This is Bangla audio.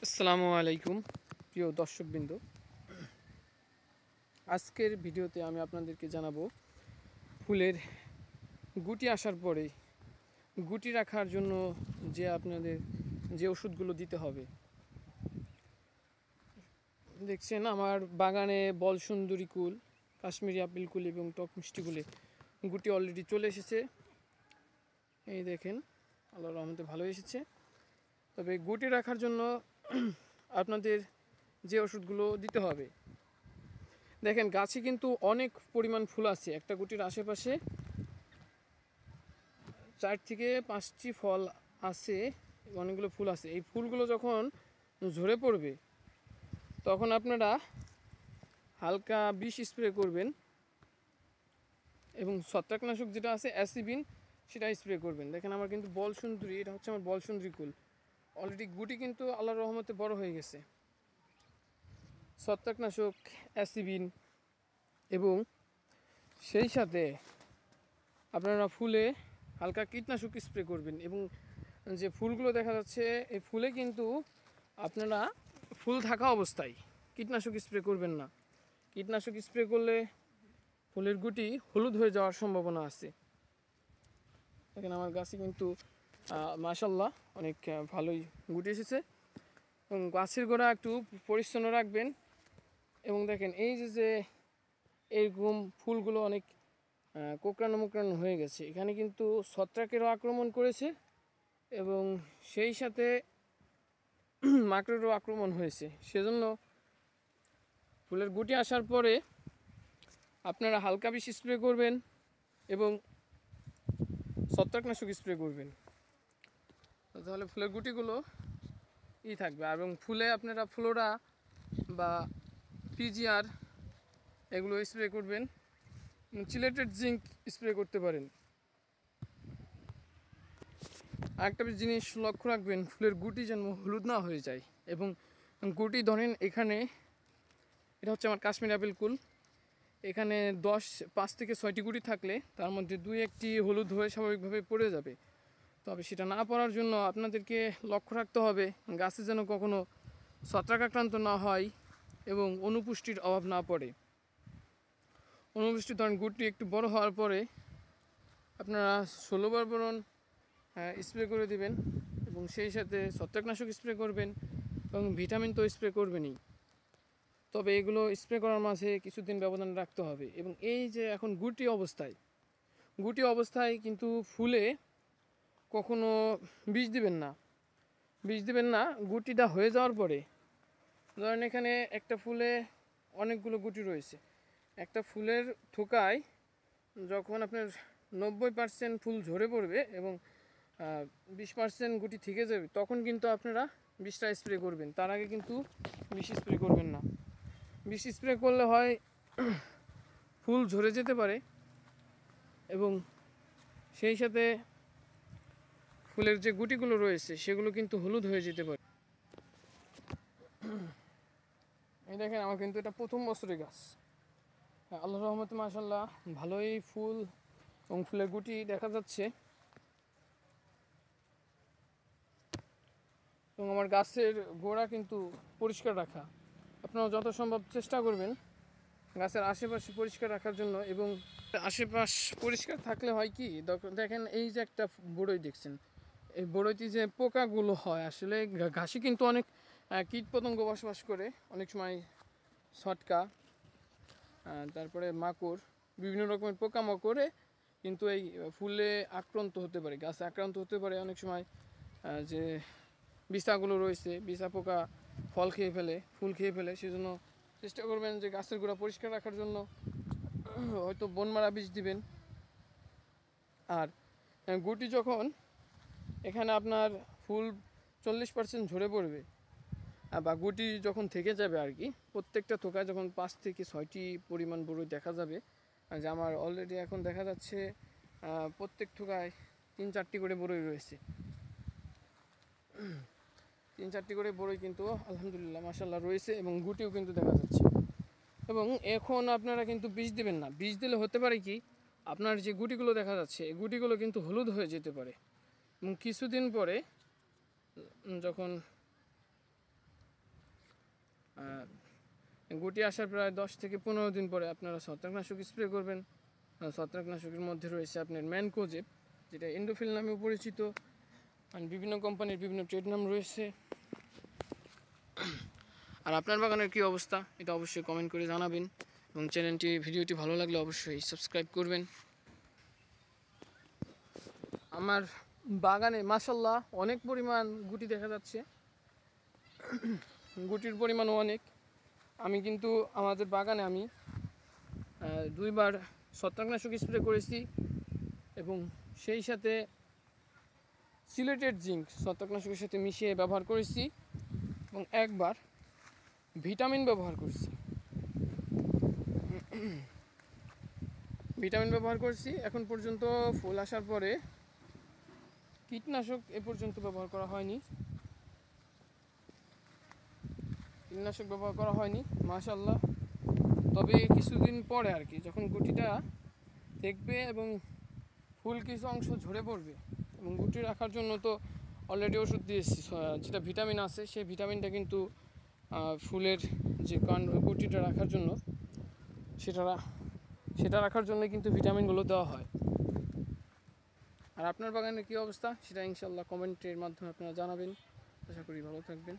আসসালামু আলাইকুম প্রিয় দর্শকবৃন্দ, আজকের ভিডিওতে আমি আপনাদেরকে জানাবো ফুলের গুটি আসার পরে গুটি রাখার জন্য আপনাদের যে ওষুধগুলো দিতে হবে। দেখছেন আমার বাগানে বলসুন্দরী কুল, কাশ্মীরি আপেল কুল এবং টক মিষ্টি কুলে গুটি অলরেডি চলে এসেছে। এই দেখেন, আল্লাহর রহমতে ভালো এসেছে। তবে গুটি রাখার জন্য আপনাদের যে ওষুধগুলো দিতে হবে, দেখেন গাছে কিন্তু অনেক পরিমাণ ফুল আছে। একটা গুটির আশেপাশে 4 থেকে 5টি ফল আছে, অনেকগুলো ফুল আছে। এই ফুলগুলো যখন ঝরে পড়বে তখন আপনারা হালকা বিষ স্প্রে করবেন এবং ছত্রাকনাশক যেটা আছে অ্যাসিবিন সেটা স্প্রে করবেন। দেখেন আমার কিন্তু বলসুন্দরী, এটা হচ্ছে আমার বলসুন্দরী কুল, অলরেডি গুটি কিন্তু আল্লাহর রহমতে বড় হয়ে গেছে। ছত্রাকনাশক অ্যাসিবিন এবং সেই সাথে আপনারা ফুলে হালকা কীটনাশক স্প্রে করবেন। এবং যে ফুলগুলো দেখা যাচ্ছে এই ফুলে কিন্তু আপনারা ফুল থাকা অবস্থায় কীটনাশক স্প্রে করবেন না। কীটনাশক স্প্রে করলে ফুলের গুটি হলুদ হয়ে যাওয়ার সম্ভাবনা আছে। দেখেন আমার গাছে কিন্তু মাশাল্লাহ অনেক ভালোই গুটি এসেছে। এবং গাছের গোড়া একটু পরিচ্ছন্ন রাখবেন। এবং দেখেন এই যে এরকম ফুলগুলো অনেক কোঁকড়ানো মোকড়ানো হয়ে গেছে, এখানে কিন্তু ছত্রাকেরও আক্রমণ করেছে এবং সেই সাথে মাকড়েরও আক্রমণ হয়েছে। সেজন্য ফুলের গুটি আসার পরে আপনারা হালকা বিষ স্প্রে করবেন এবং ছত্রাকনাশক স্প্রে করবেন, তাহলে ফুলের গুটিগুলো থাকবে। এবং ফুলে আপনারা ফ্লোরা বা পিজিআর এগুলো স্প্রে করবেন। চিলেটেড জিঙ্ক স্প্রে করতে পারেন। আরেকটা জিনিস লক্ষ্য রাখবেন, ফুলের গুটি যেন হলুদ না হয়ে যায়। এবং গুটি ধরেন এখানে, এটা হচ্ছে আমার কাশ্মীরি আপেল কুল, এখানে 5 থেকে 6টি গুটি থাকলে তার মধ্যে 2-1টি হলুদ হয়ে স্বাভাবিকভাবে পড়ে যাবে। তবে সেটা না পড়ার জন্য আপনাদেরকে লক্ষ্য রাখতে হবে গাছে যেন কখনো ছত্রাকাক্রান্ত না হয় এবং অনুপুষ্টির অভাব না পড়ে। অনুপুষ্টি ধরেন গুটি একটু বড় হওয়ার পরে আপনারা 16 বার বোরন স্প্রে করে দিবেন এবং সেই সাথে ছত্রাকনাশক স্প্রে করবেন এবং ভিটামিন তো স্প্রে করবেনই। তবে এগুলো স্প্রে করার মাঝে কিছুদিন ব্যবধান রাখতে হবে। এবং এই যে এখন গুটি অবস্থায় কিন্তু ফুলে কখনো বিষ দিবেন না। গুটিটা হয়ে যাওয়ার পরে ধরেন এখানে একটা ফুলে অনেকগুলো গুটি রয়েছে, একটা ফুলের থোকায় যখন আপনার 90% ফুল ঝরে পড়বে এবং 20% গুটি থেকে যাবে, তখন কিন্তু আপনারা বিষটা স্প্রে করবেন। তার আগে কিন্তু বিষ স্প্রে করবেন না। বিষ স্প্রে করলে হয় ফুল ঝরে যেতে পারে এবং সেই সাথে ফুলের যে গুটিগুলো রয়েছে সেগুলো কিন্তু হলুদ হয়ে যেতে পারে। এই দেখেন আমার কিন্তু এটা প্রথম বছরের গাছ। আল্লাহর রহমতে মাশাআল্লাহ ভালোই ফুল এবং ফুলের গুটি দেখা যাচ্ছে। এবং আমার গাছের গোড়া কিন্তু পরিষ্কার রাখা, আপনারা যত সম্ভব চেষ্টা করবেন গাছের আশেপাশে পরিষ্কার রাখার জন্য। এবং আশেপাশ পরিষ্কার থাকলে হয় কি, দেখেন এই যে একটা বড়ই দেখছেন, এই বড়ইতে যে পোকাগুলো হয়, আসলে ঘাসে কিন্তু অনেক কীট পতঙ্গ বসবাস করে, অনেক সময় ছটকা, তারপরে মাকড়, বিভিন্ন রকমের পোকামাকড়ে কিন্তু এই ফুলে আক্রান্ত হতে পারে, গাছে আক্রান্ত হতে পারে। অনেক সময় যে বিছাগুলো রয়েছে, বিছা পোকা ফল খেয়ে ফেলে, ফুল খেয়ে ফেলে। সেজন্য চেষ্টা করবেন যে গাছের গোড়া পরিষ্কার রাখার জন্য হয়তো বনমারা বীজ দিবেন। আর গুটি যখন এখানে আপনার ফুল 40% ঝরে পড়বে বা গুটি যখন থেকে যাবে আর কি, প্রত্যেকটা থোকায় যখন 5 থেকে 6টি পরিমাণ বড়ই দেখা যাবে, যে আমার অলরেডি এখন দেখা যাচ্ছে প্রত্যেক থোকায় 3-4টি করে বড়ই রয়েছে। 3-4টি করে বড়ই কিন্তু আলহামদুলিল্লাহ মাশাআল্লাহ রয়েছে এবং গুটিও কিন্তু দেখা যাচ্ছে। এবং এখন আপনারা কিন্তু বীজ দেবেন না। বীজ দিলে হতে পারে কি, আপনার যে গুটিগুলো দেখা যাচ্ছে এই গুটিগুলো কিন্তু হলুদ হয়ে যেতে পারে এবং কিছুদিন পরে যখন গুটি আসার প্রায় 10 থেকে 15 দিন পরে আপনারা ছত্রাকনাশক স্প্রে করবেন। ছত্রাকনাশকের মধ্যে রয়েছে আপনার ম্যানকোজেব, যেটা এন্ডোফিল নামেও পরিচিত, আর বিভিন্ন কোম্পানির বিভিন্ন ট্রেড নাম রয়েছে। আর আপনার বাগানের কী অবস্থা এটা অবশ্যই কমেন্ট করে জানাবেন, এবং ভিডিওটি ভালো লাগলে অবশ্যই সাবস্ক্রাইব করবেন। আমার বাগানে মাশাআল্লাহ অনেক পরিমাণ গুটি দেখা যাচ্ছে, গুটির পরিমাণও অনেক। আমি কিন্তু আমাদের বাগানে আমি 2বার ছত্রাকনাশক স্প্রে করেছি, এবং সেই সাথে সিলেটেড জিঙ্ক ছত্রাকনাশকের সাথে মিশিয়ে ব্যবহার করেছি, এবং একবার ভিটামিন ব্যবহার করছি। এখন পর্যন্ত ফুল আসার পরে কীটনাশক এ পর্যন্ত ব্যবহার করা হয়নি, মাশাআল্লাহ। তবে কিছুদিন পরে আর কি, যখন গুটিটা দেখবে এবং ফুল কিছু অংশ ঝরে পড়বে, এবং গুটি রাখার জন্য তো অলরেডি ওষুধ দিয়েছি, যেটা ভিটামিন আছে সেই ভিটামিনটা কিন্তু ফুলের যে গুটিটা রাখার জন্য সেটা রাখার জন্য কিন্তু ভিটামিনগুলো দেওয়া হয়। আর আপনার বাগানের কী অবস্থা সেটা ইনশাআল্লাহ কমেন্টের মাধ্যমে আপনারা জানাবেন। আশা করি ভালো থাকবেন।